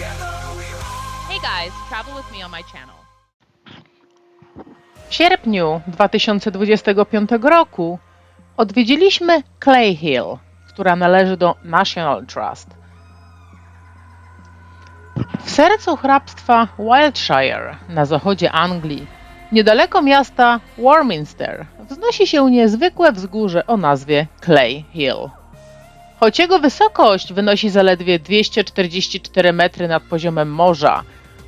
Hey guys, travel with me on my channel. W sierpniu 2025 roku odwiedziliśmy Clay Hill, która należy do National Trust. W sercu hrabstwa Wiltshire na zachodzie Anglii, niedaleko miasta Warminster, wznosi się niezwykłe wzgórze o nazwie Clay Hill. Choć jego wysokość wynosi zaledwie 244 metry nad poziomem morza,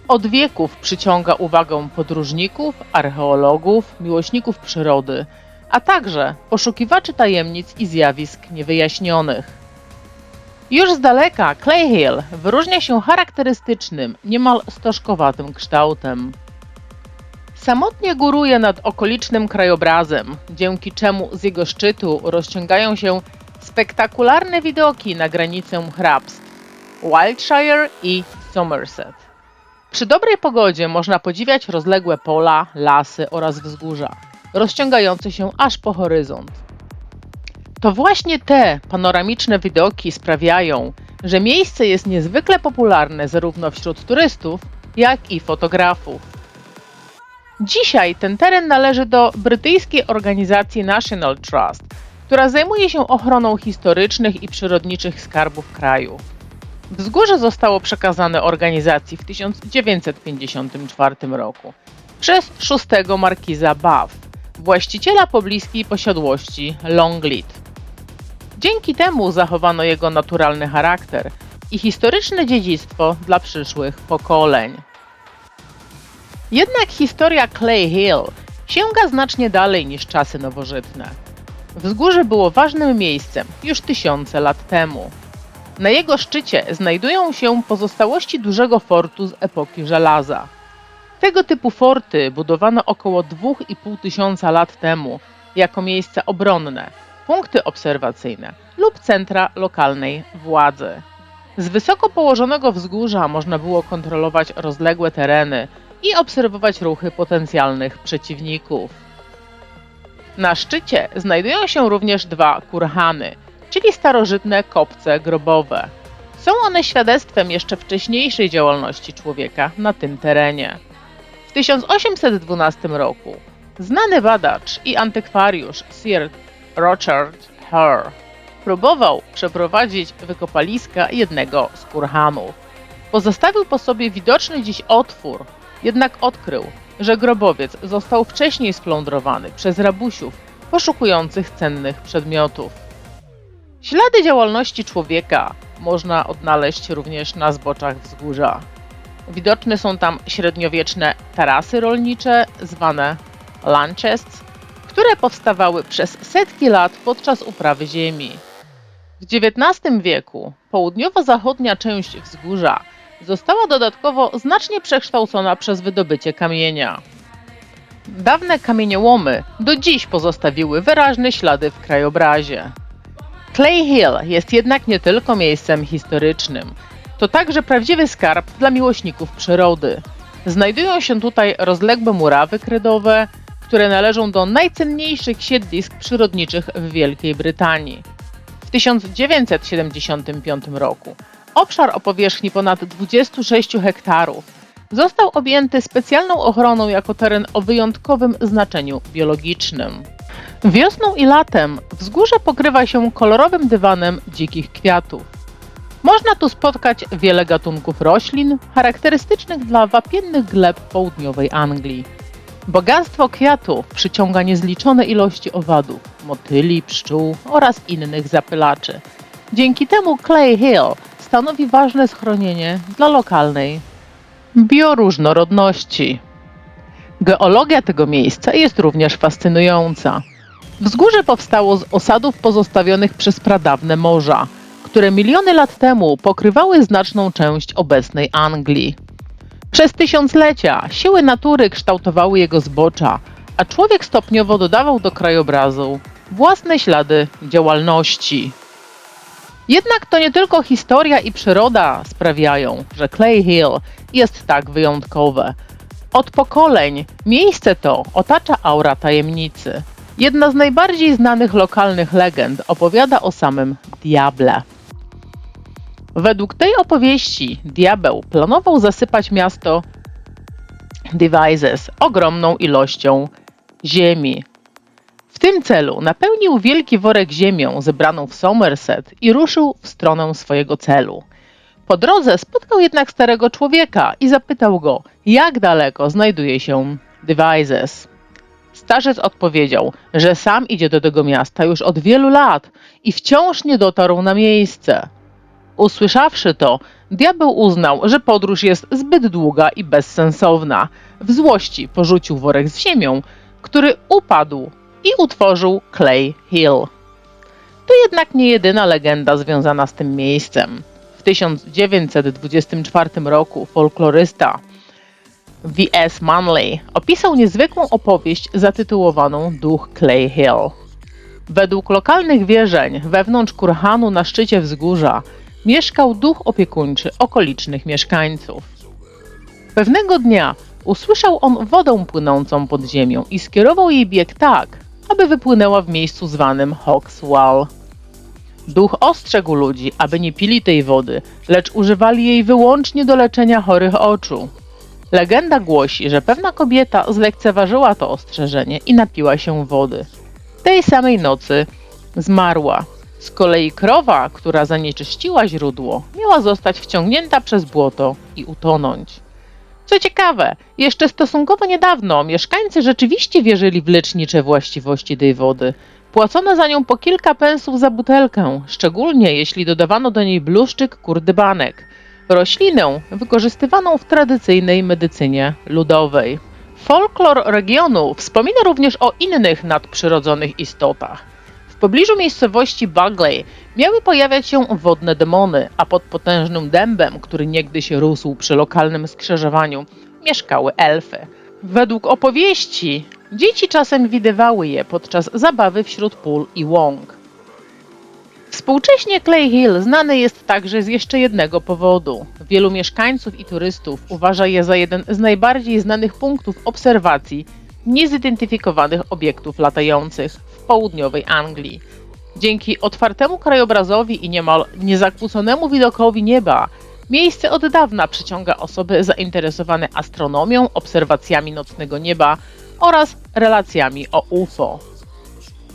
od wieków przyciąga uwagę podróżników, archeologów, miłośników przyrody, a także poszukiwaczy tajemnic i zjawisk niewyjaśnionych. Już z daleka Clay Hill wyróżnia się charakterystycznym, niemal stożkowatym kształtem. Samotnie góruje nad okolicznym krajobrazem, dzięki czemu z jego szczytu rozciągają się spektakularne widoki na granicę hrabstw Wiltshire i Somerset. Przy dobrej pogodzie można podziwiać rozległe pola, lasy oraz wzgórza, rozciągające się aż po horyzont. To właśnie te panoramiczne widoki sprawiają, że miejsce jest niezwykle popularne zarówno wśród turystów, jak i fotografów. Dzisiaj ten teren należy do brytyjskiej organizacji National Trust, która zajmuje się ochroną historycznych i przyrodniczych skarbów kraju. Wzgórze zostało przekazane organizacji w 1954 roku przez szóstego markiza Bath, właściciela pobliskiej posiadłości Longleat. Dzięki temu zachowano jego naturalny charakter i historyczne dziedzictwo dla przyszłych pokoleń. Jednak historia Clay Hill sięga znacznie dalej niż czasy nowożytne. Wzgórze było ważnym miejscem już tysiące lat temu. Na jego szczycie znajdują się pozostałości dużego fortu z epoki żelaza. Tego typu forty budowano około 2,5 tysiąca lat temu jako miejsca obronne, punkty obserwacyjne lub centra lokalnej władzy. Z wysoko położonego wzgórza można było kontrolować rozległe tereny i obserwować ruchy potencjalnych przeciwników. Na szczycie znajdują się również dwa kurhany, czyli starożytne kopce grobowe. Są one świadectwem jeszcze wcześniejszej działalności człowieka na tym terenie. W 1812 roku znany badacz i antykwariusz Sir Richard Hare próbował przeprowadzić wykopaliska jednego z kurhanów. Pozostawił po sobie widoczny dziś otwór, jednak odkrył, że grobowiec został wcześniej splądrowany przez rabusiów poszukujących cennych przedmiotów. Ślady działalności człowieka można odnaleźć również na zboczach wzgórza. Widoczne są tam średniowieczne tarasy rolnicze zwane lanchests, które powstawały przez setki lat podczas uprawy ziemi. W XIX wieku południowo-zachodnia część wzgórza została dodatkowo znacznie przekształcona przez wydobycie kamienia. Dawne kamieniołomy do dziś pozostawiły wyraźne ślady w krajobrazie. Clay Hill jest jednak nie tylko miejscem historycznym, to także prawdziwy skarb dla miłośników przyrody. Znajdują się tutaj rozległe murawy kredowe, które należą do najcenniejszych siedlisk przyrodniczych w Wielkiej Brytanii. W 1975 roku obszar o powierzchni ponad 26 hektarów został objęty specjalną ochroną jako teren o wyjątkowym znaczeniu biologicznym. Wiosną i latem wzgórze pokrywa się kolorowym dywanem dzikich kwiatów. Można tu spotkać wiele gatunków roślin charakterystycznych dla wapiennych gleb południowej Anglii. Bogactwo kwiatów przyciąga niezliczone ilości owadów, motyli, pszczół oraz innych zapylaczy. Dzięki temu Clay Hill stanowi ważne schronienie dla lokalnej bioróżnorodności. Geologia tego miejsca jest również fascynująca. Wzgórze powstało z osadów pozostawionych przez pradawne morza, które miliony lat temu pokrywały znaczną część obecnej Anglii. Przez tysiąclecia siły natury kształtowały jego zbocza, a człowiek stopniowo dodawał do krajobrazu własne ślady działalności. Jednak to nie tylko historia i przyroda sprawiają, że Clay Hill jest tak wyjątkowe. Od pokoleń miejsce to otacza aura tajemnicy. Jedna z najbardziej znanych lokalnych legend opowiada o samym diable. Według tej opowieści diabeł planował zasypać miasto Devizes ogromną ilością ziemi. W tym celu napełnił wielki worek ziemią zebraną w Somerset i ruszył w stronę swojego celu. Po drodze spotkał jednak starego człowieka i zapytał go, jak daleko znajduje się Devizes. Starzec odpowiedział, że sam idzie do tego miasta już od wielu lat i wciąż nie dotarł na miejsce. Usłyszawszy to, diabeł uznał, że podróż jest zbyt długa i bezsensowna. W złości porzucił worek z ziemią, który upadł i utworzył Clay Hill. To jednak nie jedyna legenda związana z tym miejscem. W 1924 roku folklorysta V.S. Manley opisał niezwykłą opowieść zatytułowaną Duch Clay Hill. Według lokalnych wierzeń wewnątrz kurhanu na szczycie wzgórza mieszkał duch opiekuńczy okolicznych mieszkańców. Pewnego dnia usłyszał on wodę płynącą pod ziemią i skierował jej bieg tak, aby wypłynęła w miejscu zwanym Hawks Wall. Duch ostrzegł ludzi, aby nie pili tej wody, lecz używali jej wyłącznie do leczenia chorych oczu. Legenda głosi, że pewna kobieta zlekceważyła to ostrzeżenie i napiła się wody. Tej samej nocy zmarła. Z kolei krowa, która zanieczyściła źródło, miała zostać wciągnięta przez błoto i utonąć. Co ciekawe, jeszcze stosunkowo niedawno mieszkańcy rzeczywiście wierzyli w lecznicze właściwości tej wody. Płacono za nią po kilka pensów za butelkę, szczególnie jeśli dodawano do niej bluszczyk kurdybanek, roślinę wykorzystywaną w tradycyjnej medycynie ludowej. Folklor regionu wspomina również o innych nadprzyrodzonych istotach. W pobliżu miejscowości Bagley miały pojawiać się wodne demony, a pod potężnym dębem, który niegdyś rósł przy lokalnym skrzyżowaniu, mieszkały elfy. Według opowieści dzieci czasem widywały je podczas zabawy wśród pól i łąk. Współcześnie Clay Hill znany jest także z jeszcze jednego powodu. Wielu mieszkańców i turystów uważa je za jeden z najbardziej znanych punktów obserwacji niezidentyfikowanych obiektów latających w południowej Anglii. Dzięki otwartemu krajobrazowi i niemal niezakłóconemu widokowi nieba, miejsce od dawna przyciąga osoby zainteresowane astronomią, obserwacjami nocnego nieba oraz relacjami o UFO.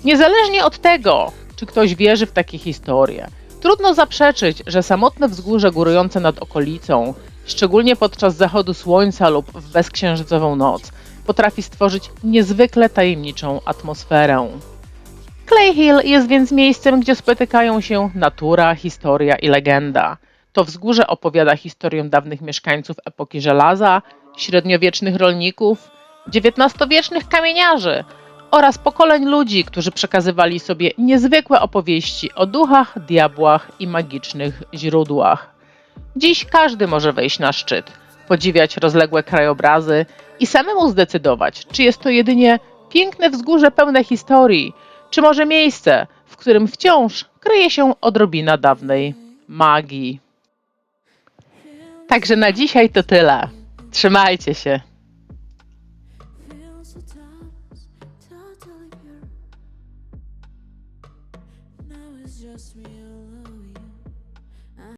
Niezależnie od tego, czy ktoś wierzy w takie historie, trudno zaprzeczyć, że samotne wzgórze górujące nad okolicą, szczególnie podczas zachodu słońca lub w bezksiężycową noc, potrafi stworzyć niezwykle tajemniczą atmosferę. Clay Hill jest więc miejscem, gdzie spotykają się natura, historia i legenda. To wzgórze opowiada historię dawnych mieszkańców epoki żelaza, średniowiecznych rolników, XIX-wiecznych kamieniarzy oraz pokoleń ludzi, którzy przekazywali sobie niezwykłe opowieści o duchach, diabłach i magicznych źródłach. Dziś każdy może wejść na szczyt, podziwiać rozległe krajobrazy i samemu zdecydować, czy jest to jedynie piękne wzgórze pełne historii, czy może miejsce, w którym wciąż kryje się odrobina dawnej magii. Także na dzisiaj to tyle. Trzymajcie się.